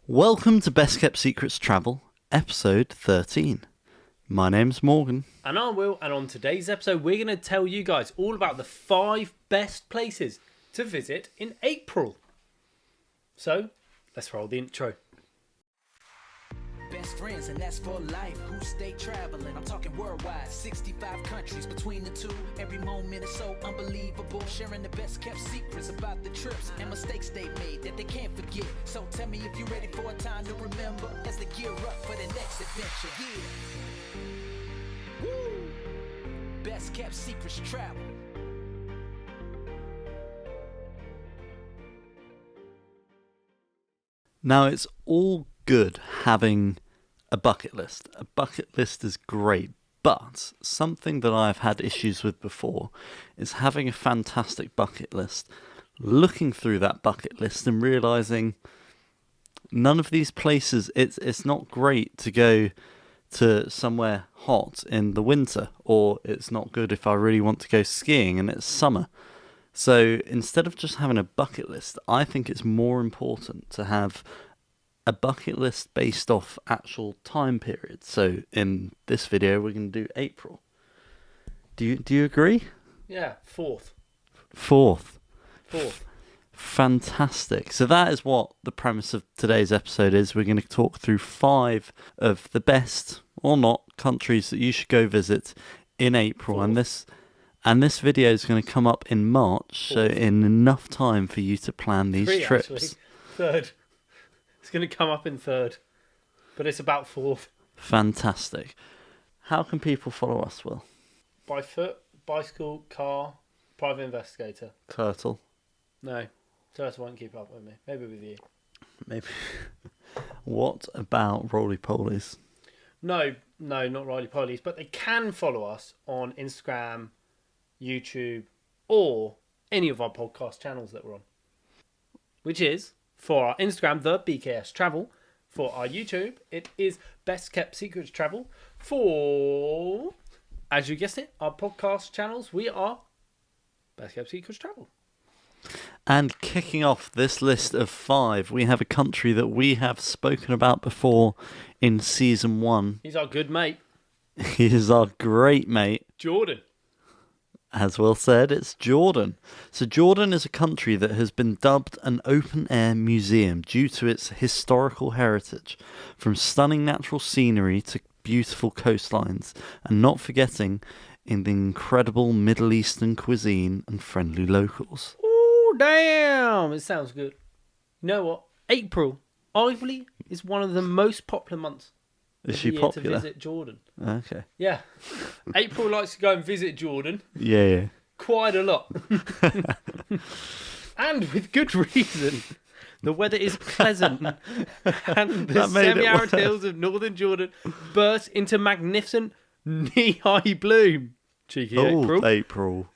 Welcome to Best Kept Secrets Travel, episode 13. My name's Morgan. And I'm Will, and on today's episode, we're going to tell you guys all about the 5 best places to visit in April. So, let's roll the intro. Best friends, and that's for life. Who stay traveling? I'm talking worldwide. 65 countries between the two. Every moment is so unbelievable. Sharing the best kept secrets about the trips and mistakes they made that they can't forget. So tell me if you're ready for a time to remember as they gear up for the next adventure. Yeah. Woo! Best kept secrets travel. Now, it's all good having a bucket list. A bucket list is great, but something that I've had issues with before is having a fantastic bucket list, looking through that bucket list and realising none of these places, it's not great to go to somewhere hot in the winter, or it's not good if I really want to go skiing and it's summer. So instead of just having a bucket list, I think it's more important to have a bucket list based off actual time periods. So in this video, we're going to do April. Do you agree? Yeah, fourth. Fantastic. So that is what the premise of today's episode is. We're going to talk through 5 of the best or not countries that you should go visit in April. Fourth. And this video is going to come up in March, so in enough time for you to plan these 3, trips. actually. Third. It's going to come up in third, but it's about fourth. Fantastic. How can people follow us, Will? By foot, bicycle, car, private investigator. Turtle. No, Turtle won't keep up with me. Maybe with you. Maybe. What about roly-polies? No, not Riley Polies, but they can follow us on Instagram, YouTube, or any of our podcast channels that we're on. Which is, for our Instagram, the BKS Travel. For our YouTube, it is Best Kept Secrets Travel. For, as you guessed it, our podcast channels, we are Best Kept Secrets Travel. And kicking off this list of 5, we have a country that we have spoken about before in season 1. He's our good mate, He is our great mate. Jordan. As Will said, it's Jordan. So Jordan is a country that has been dubbed an open-air museum due to its historical heritage, from stunning natural scenery to beautiful coastlines, and not forgetting in the incredible Middle Eastern cuisine and friendly locals. Oh, damn! It sounds good. You know what? April, arguably, is one of the most popular months. Is of she the year popular? To visit Jordan. Okay. Yeah. April likes to go and visit Jordan Yeah. quite a lot. And with good reason. The weather is pleasant and the That made it semi-arid worse. hills of northern Jordan burst into magnificent knee-high bloom. Cheeky April. April.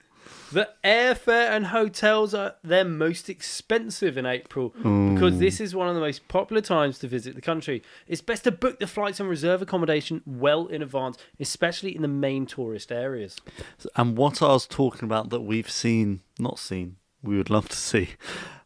The airfare and hotels are their most expensive in April because this is one of the most popular times to visit the country. It's best to book the flights and reserve accommodation well in advance, especially in the main tourist areas. And what I was talking about that we've not seen, we would love to see,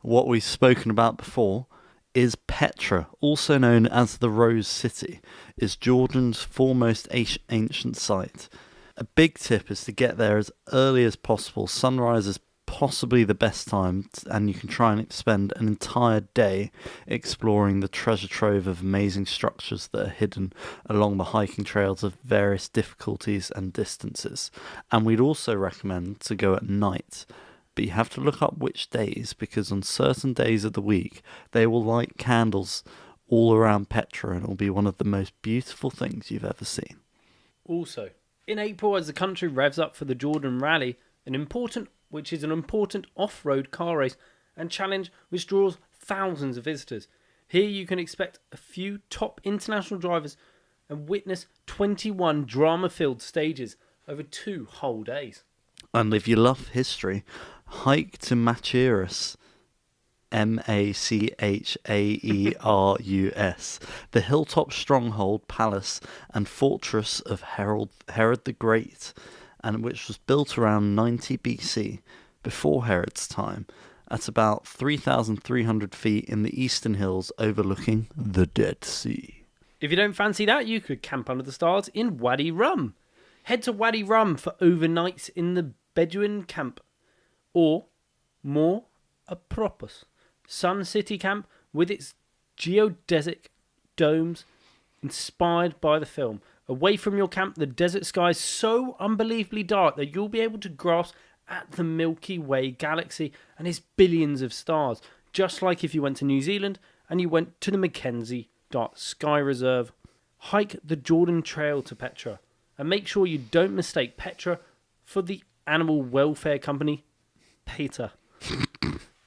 what we've spoken about before, is Petra, also known as the Rose City, is Jordan's foremost ancient site. A big tip is to get there as early as possible. Sunrise is possibly the best time, and you can try and spend an entire day exploring the treasure trove of amazing structures that are hidden along the hiking trails of various difficulties and distances. And we'd also recommend to go at night, but you have to look up which days, because on certain days of the week they will light candles all around Petra, and it'll be one of the most beautiful things you've ever seen. Also, in April, as the country revs up for the Jordan Rally, which is an important off-road car race and challenge which draws thousands of visitors. Here you can expect a few top international drivers and witness 21 drama-filled stages over 2 whole days. And if you love history, hike to Machaerus, Machaerus, the Hilltop Stronghold, palace and fortress of Herod the Great, and which was built around 90 BC, before Herod's time, at about 3,300 feet in the eastern hills overlooking the Dead Sea. If you don't fancy that, you could camp under the stars in Wadi Rum. Head to Wadi Rum for overnights in the Bedouin camp, or more apropos, Sun City camp with its geodesic domes inspired by the film. Away from your camp, the desert sky is so unbelievably dark that you'll be able to grasp at the Milky Way galaxy and its billions of stars, just like if you went to New Zealand and you went to the Mackenzie Dark Sky Reserve. Hike the Jordan Trail to Petra, and make sure you don't mistake Petra for the animal welfare company Petra.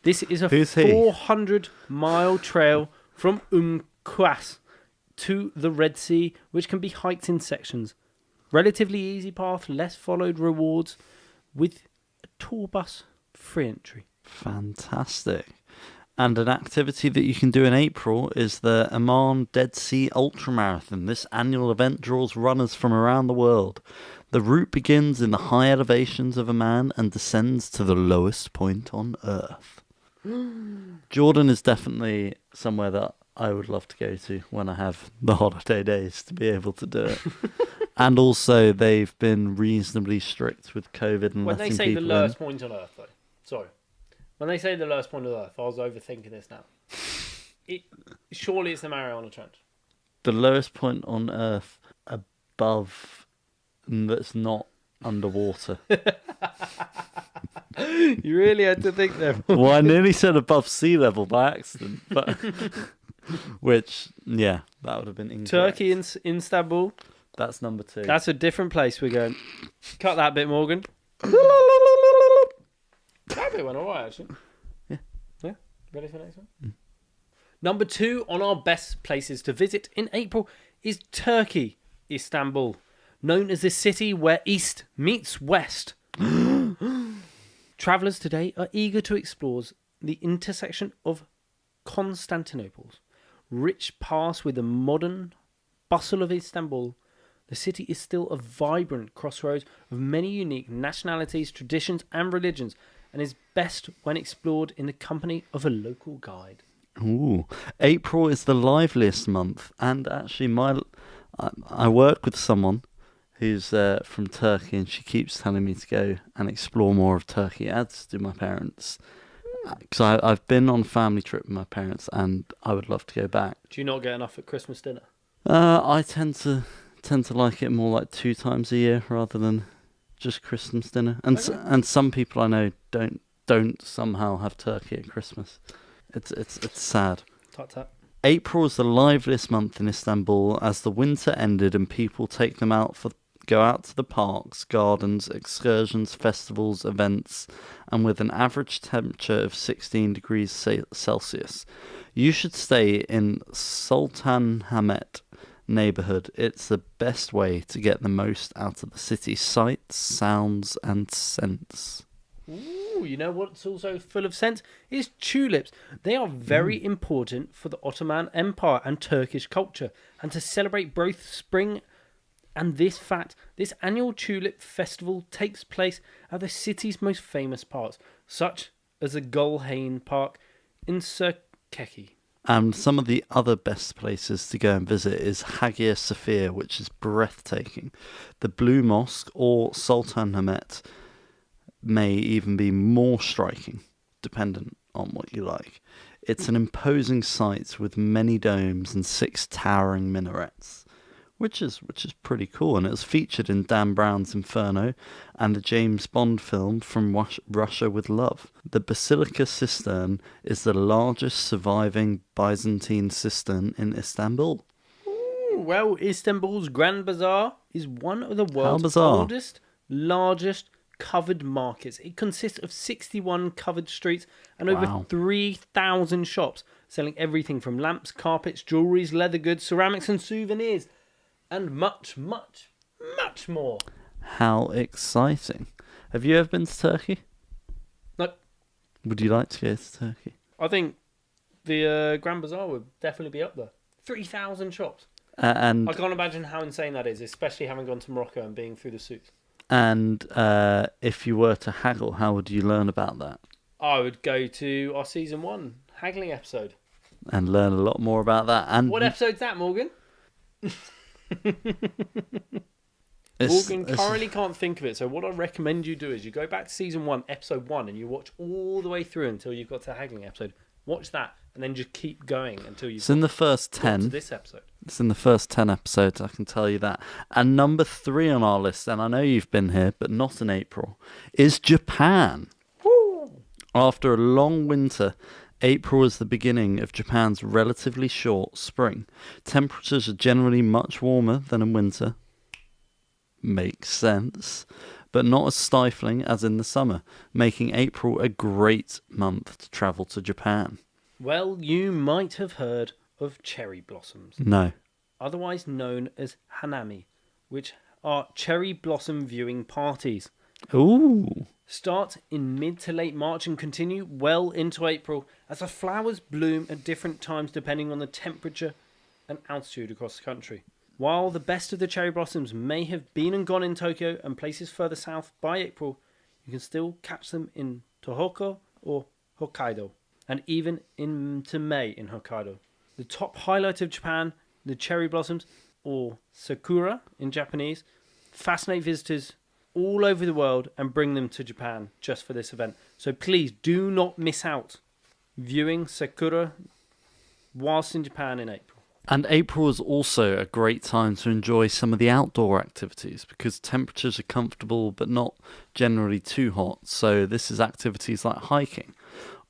This is a 400-mile trail from Qas to the Red Sea, which can be hiked in sections. Relatively easy path, less followed rewards, with a tour bus free entry. Fantastic. And an activity that you can do in April is the Amman Dead Sea Ultramarathon. This annual event draws runners from around the world. The route begins in the high elevations of Amman and descends to the lowest point on Earth. Jordan is definitely somewhere that I would love to go to when I have the holiday days to be able to do it. And also, they've been reasonably strict with COVID and when they letting say the people lowest in. point on Earth, though, sorry. When they say the lowest point on Earth, I was overthinking this now. Surely it's the Mariana Trench. The lowest point on Earth above that's not underwater. You really had to think there. Well, I nearly said above sea level by accident, but which, yeah, that would have been incorrect. Turkey in Istanbul. That's number 2. That's a different place we're going. Cut that bit, Morgan. That bit went alright, actually. Yeah. Yeah? Ready for the next one? Number 2 on our best places to visit in April is Turkey, Istanbul. Known as the city where East meets West. Travellers today are eager to explore the intersection of Constantinople's rich past with the modern bustle of Istanbul. The city is still a vibrant crossroads of many unique nationalities, traditions and religions, and is best when explored in the company of a local guide. Ooh, April is the liveliest month, and actually I work with someone who's from Turkey, and she keeps telling me to go and explore more of Turkey, as do my parents. Because I've been on a family trip with my parents, and I would love to go back. Do you not get enough at Christmas dinner? I tend to like it more like 2 times a year rather than just Christmas dinner. And and some people I know don't somehow have turkey at Christmas. It's sad. Tut tut. April is the liveliest month in Istanbul as the winter ended and people take them go out to the parks, gardens, excursions, festivals, events, and with an average temperature of 16 degrees Celsius. You should stay in Sultanahmet neighborhood. It's the best way to get the most out of the city's sights, sounds, and scents. Ooh, you know what's also full of scent is tulips. They are very important for the Ottoman Empire and Turkish culture. And to celebrate both spring and this annual tulip festival takes place at the city's most famous parks, such as the Gulhane Park in Sirkeci. And some of the other best places to go and visit is Hagia Sophia, which is breathtaking. The Blue Mosque or Sultanahmet may even be more striking, dependent on what you like. It's an imposing sight with many domes and 6 towering minarets, which is pretty cool. And it was featured in Dan Brown's Inferno and the James Bond film From Russia with Love. The Basilica Cistern is the largest surviving Byzantine cistern in Istanbul. Ooh, well, Istanbul's Grand Bazaar is one of the world's oldest, largest covered markets. It consists of 61 covered streets and over 3,000 shops selling everything from lamps, carpets, jewelries, leather goods, ceramics and souvenirs, and much, much, much more. How exciting. Have you ever been to Turkey? No. Would you like to go to Turkey? I think the Grand Bazaar would definitely be up there. 3,000 shops. And I can't imagine how insane that is, especially having gone to Morocco and being through the souks. And if you were to haggle, how would you learn about that? I would go to our season 1 haggling episode. And learn a lot more about that. And What episode's that, Morgan? it's- Morgan currently can't think of it, so what I recommend you do is you go back to season 1, episode 1, and you watch all the way through until you've got to the haggling episode. Watch that, and then just keep going until you've It's in the first got to 10. this episode. It's in the first 10 episodes, I can tell you that. And number 3 on our list, and I know you've been here, but not in April, is Japan. Woo! After a long winter, April is the beginning of Japan's relatively short spring. Temperatures are generally much warmer than in winter. Makes sense. But not as stifling as in the summer, making April a great month to travel to Japan. Well, you might have heard of cherry blossoms, No. otherwise known as hanami, which are cherry blossom viewing parties. Ooh. Start in mid to late March and continue well into April, as the flowers bloom at different times depending on the temperature and altitude across the country. While the best of the cherry blossoms may have been and gone in Tokyo and places further south by April, you can still catch them in Tohoku or Hokkaido, and even into May in Hokkaido. The top highlight of Japan, the cherry blossoms, or sakura in Japanese, fascinate visitors all over the world and bring them to Japan just for this event. So please do not miss out viewing sakura whilst in Japan in April. And April is also a great time to enjoy some of the outdoor activities because temperatures are comfortable but not generally too hot. So this is activities like hiking.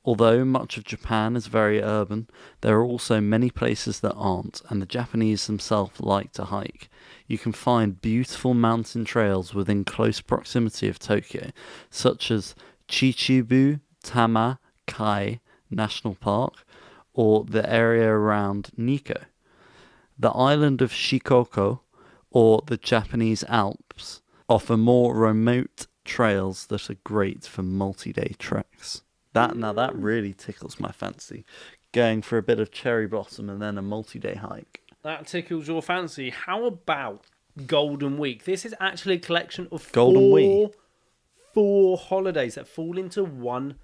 Although much of Japan is very urban, there are also many places that aren't, and the Japanese themselves like to hike. You can find beautiful mountain trails within close proximity of Tokyo, such as Chichibu Tama Kai National Park, or the area around Nikko. The island of Shikoku, or the Japanese Alps, offer more remote trails that are great for multi-day treks. Now that really tickles my fancy. Going for a bit of cherry blossom and then a multi-day hike. That tickles your fancy. How about Golden Week? This is actually a collection of Golden Week? four holidays that fall into 1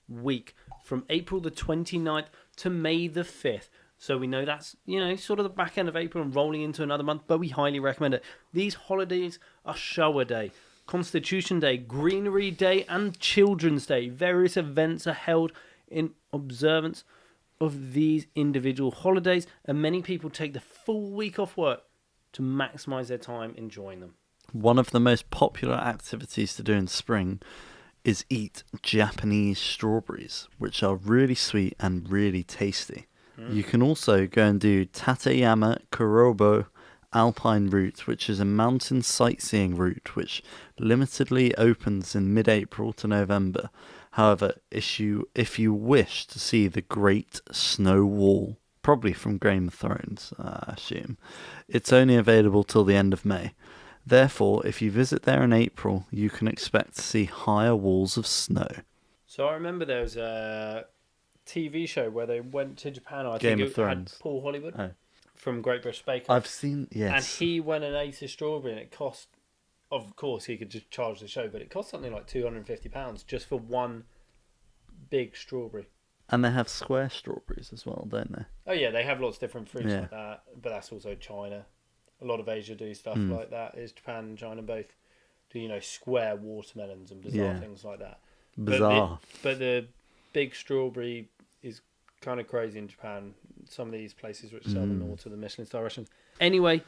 week from April the 29th to May the 5th. So we know that's, sort of the back end of April and rolling into another month, but we highly recommend it. These holidays are Showa Day, Constitution Day, Greenery Day, and Children's Day. Various events are held in observance of these individual holidays, and many people take the full week off work to maximise their time enjoying them. One of the most popular activities to do in spring is eat Japanese strawberries, which are really sweet and really tasty. You can also go and do Tateyama Kurobo Alpine route, which is a mountain sightseeing route which limitedly opens in mid-April to November. However, if you wish to see the Great Snow Wall, probably from Game of Thrones, I assume, it's only available till the end of May. Therefore, if you visit there in April, you can expect to see higher walls of snow. So I remember there was a TV show where they went to Japan. I Game think of it had Thrones. Paul Hollywood Oh. from Great British Bake Off. I've seen, yes. And he went and ate a strawberry, and it cost, of course, he could just charge the show, but it cost something like £250 just for one big strawberry. And they have square strawberries as well, don't they? Oh, yeah, they have lots of different fruits Yeah. like that, but that's also China. A lot of Asia do stuff like that. Is Japan and China both do, square watermelons and bizarre things like that. Bizarre. But the big strawberry is kind of crazy in Japan. Some of these places which sell them all to the Michelin star restaurants. Anyway,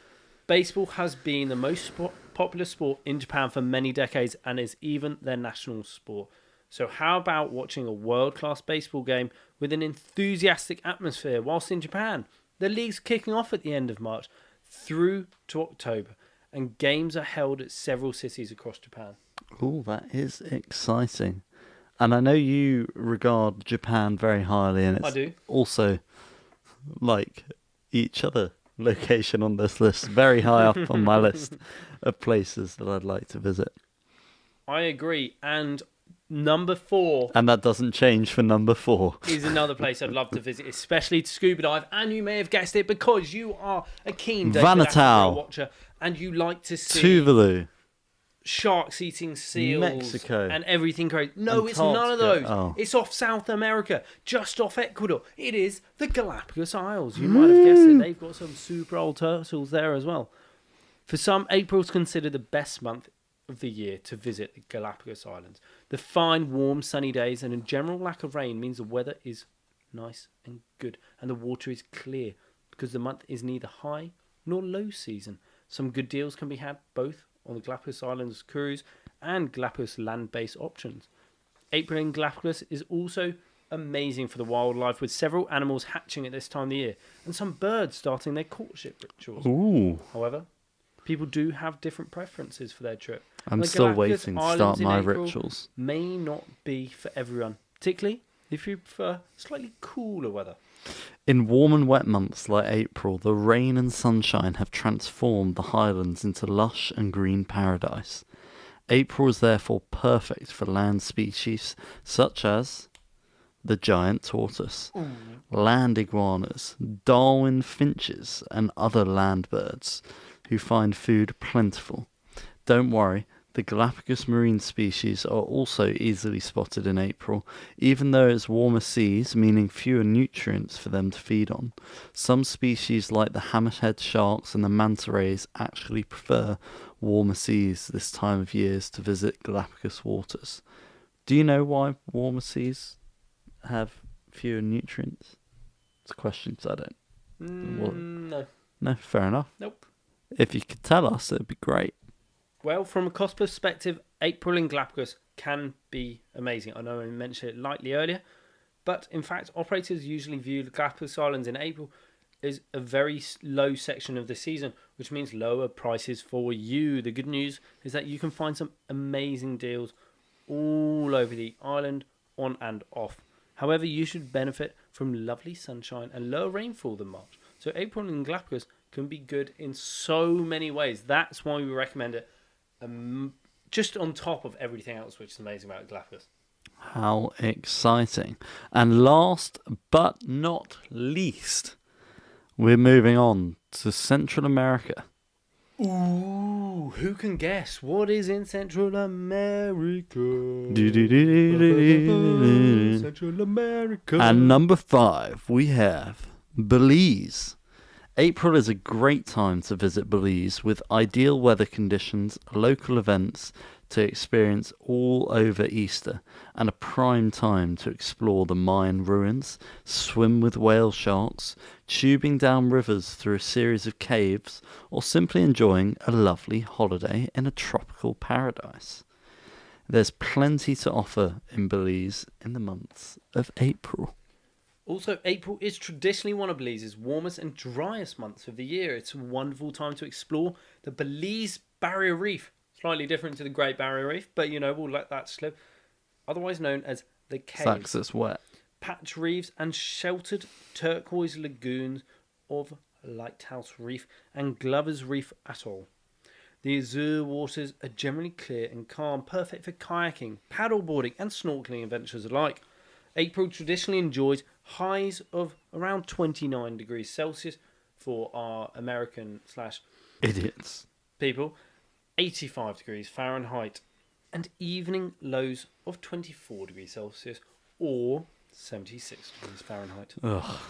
baseball has been the most popular sport in Japan for many decades and is even their national sport. So how about watching a world-class baseball game with an enthusiastic atmosphere whilst in Japan? The league's kicking off at the end of March through to October, and games are held at several cities across Japan. Oh, that is exciting. And I know you regard Japan very highly, and it's I do. also, like each other location on this list, very high up on my list of places that I'd like to visit. I agree, and number 4 And that doesn't change for number 4. is another place I'd love to visit, especially to scuba dive. And you may have guessed it because you are a keen David Vanuatu. Attenborough watcher and you like to see Tuvalu. sharks eating seals Mexico. and everything crazy. No, it's none of Antarctica. those. Oh. It's off South America, just off Ecuador. It is the Galapagos Isles. You might have guessed it. They've got some super old turtles there as well. For some, April's considered the best month of the year to visit the Galapagos Islands. The fine, warm, sunny days and a general lack of rain means the weather is nice and good, and the water is clear because the month is neither high nor low season. Some good deals can be had both on the Galapagos Islands cruise and Galapagos land-based options. April in Galapagos is also amazing for the wildlife, with several animals hatching at this time of the year and some birds starting their courtship rituals. Ooh. However, people do have different preferences for their trip. I'm The still Galapagos waiting to Islands start in my April rituals. may not be for everyone, particularly if you prefer slightly cooler weather. In warm and wet months like April, the rain and sunshine have transformed the highlands into lush and green paradise. April is therefore perfect for land species such as the giant tortoise, land iguanas, Darwin finches, and other land birds who find food plentiful. Don't worry, the Galapagos marine species are also easily spotted in April, even though it's warmer seas, meaning fewer nutrients for them to feed on. Some species like the hammerhead sharks and the manta rays actually prefer warmer seas this time of year to visit Galapagos waters. Do you know why warmer seas have fewer nutrients? It's a question because I don't. Well, No. no, fair enough. Nope. If you could tell us, it'd be great. Well, from a cost perspective, April in Galapagos can be amazing. I know I mentioned it lightly earlier, but in fact, operators usually view the Galapagos Islands in April as a very low section of the season, which means lower prices for you. The good news is that you can find some amazing deals all over the island, on and off. However, you should benefit from lovely sunshine and lower rainfall than March. So April in Galapagos can be good in so many ways. That's why we recommend it. Just on top of everything else, which is amazing about Galapagos. How exciting. And last but not least, we're moving on to Central America. Ooh, who can guess what is in Central America? Central America. And number 5, we have Belize. April is a great time to visit Belize with ideal weather conditions, local events to experience all over Easter, and a prime time to explore the Mayan ruins, swim with whale sharks, tubing down rivers through a series of caves, or simply enjoying a lovely holiday in a tropical paradise. There's plenty to offer in Belize in the months of April. Also, April is traditionally one of Belize's warmest and driest months of the year. It's a wonderful time to explore the Belize Barrier Reef. Slightly different to the Great Barrier Reef, but we'll let that slip. Otherwise known as the Caves. Sucks, it's wet. Patch reefs and sheltered turquoise lagoons of Lighthouse Reef and Glover's Reef Atoll. The azure waters are generally clear and calm, perfect for kayaking, paddleboarding and snorkeling adventures alike. April traditionally enjoys highs of around 29 degrees Celsius for our American / Idiots. people, 85 degrees Fahrenheit, and evening lows of 24 degrees Celsius or 76 degrees Fahrenheit. Ugh.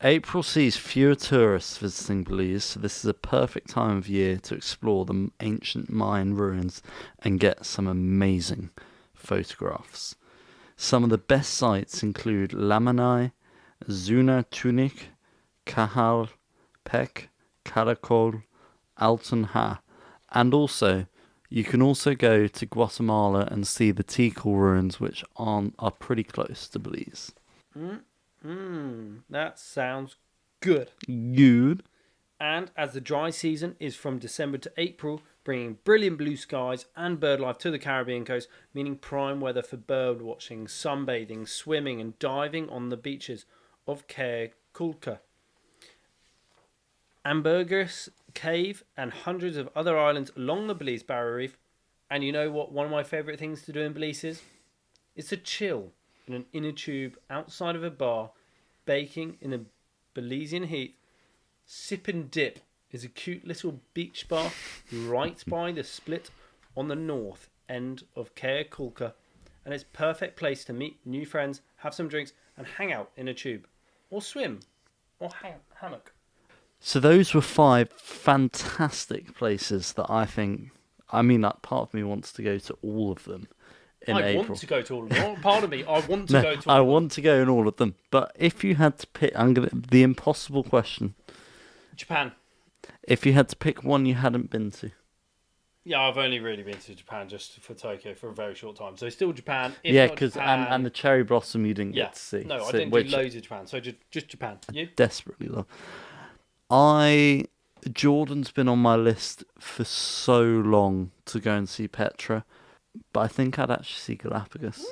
April sees fewer tourists visiting Belize, so this is a perfect time of year to explore the ancient Mayan ruins and get some amazing photographs. Some of the best sites include Lamanai, Zuna Tunik, Kahal, Pek, Caracol, Alton Ha, and also you can also go to Guatemala and see the Tikal ruins, which are pretty close to Belize. That sounds good. Good. And as the dry season is from December to April, bringing brilliant blue skies and bird life to the Caribbean coast, meaning prime weather for bird watching, sunbathing, swimming and diving on the beaches of Caye Caulca, Ambergris Cave and hundreds of other islands along the Belize Barrier Reef. And you know what one of my favourite things to do in Belize is? It's to chill in an inner tube outside of a bar, baking in the Belizean heat. Sip and Dip is a cute little beach bar right by the split on the north end of Kea Kulka, and it's a perfect place to meet new friends, have some drinks, and hang out in a tube, or swim, or hammock. So those were 5 fantastic places that I think, like, part of me wants to go to all of them in April. I want to go to all of them. Part of me, I want to go to all of them. I want to go in all of them. But if you had to pick, the impossible question. Japan. If you had to pick one you hadn't been to. Yeah, I've only really been to Japan just for Tokyo for a very short time. So still Japan. Yeah, because and the cherry blossom you didn't get to see. No, I didn't do loads of Japan. So just Japan. You? Desperately love. Jordan's been on my list for so long to go and see Petra, but I think I'd actually see Galapagos.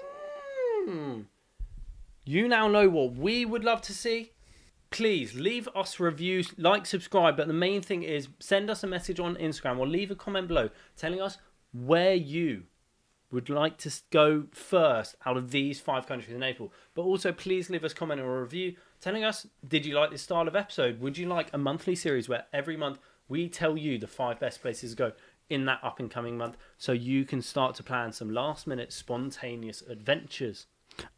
You now know what we would love to see. Please leave us reviews, like, subscribe, but the main thing is send us a message on Instagram or leave a comment below telling us where you would like to go first out of these 5 countries in April. But also, please leave us a comment or a review telling us, did you like this style of episode? Would you like a monthly series where every month we tell you the 5 best places to go in that up and coming month, so you can start to plan some last minute spontaneous adventures?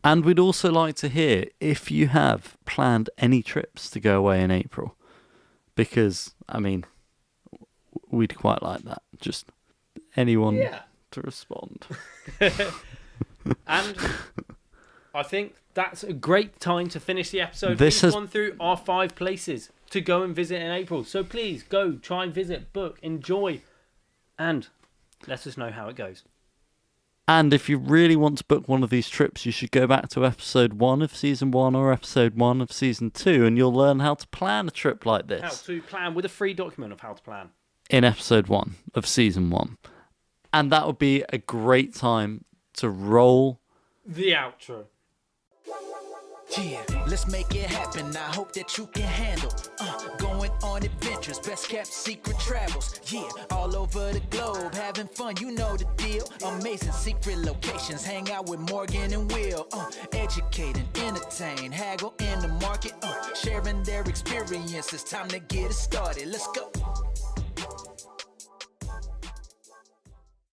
And we'd also like to hear if you have planned any trips to go away in April, because we'd quite like that. Just anyone to respond. And I think that's a great time to finish the episode. We've gone through our 5 places to go and visit in April. So please go, try and visit, book, enjoy, and let us know how it goes. And if you really want to book one of these trips, you should go back to episode 1 of season 1 or episode 1 of season 2, and you'll learn how to plan a trip like this. How to plan with a free document of how to plan. In episode 1 of season 1. And that would be a great time to roll the outro. Yeah, let's make it happen. I hope that you can handle going on adventures, best kept secret travels. Yeah, all over the globe, having fun, you know the deal. Amazing secret locations, hang out with Morgan and Will. Educate and entertain, haggle in the market, sharing their experiences. Time to get it started. Let's go.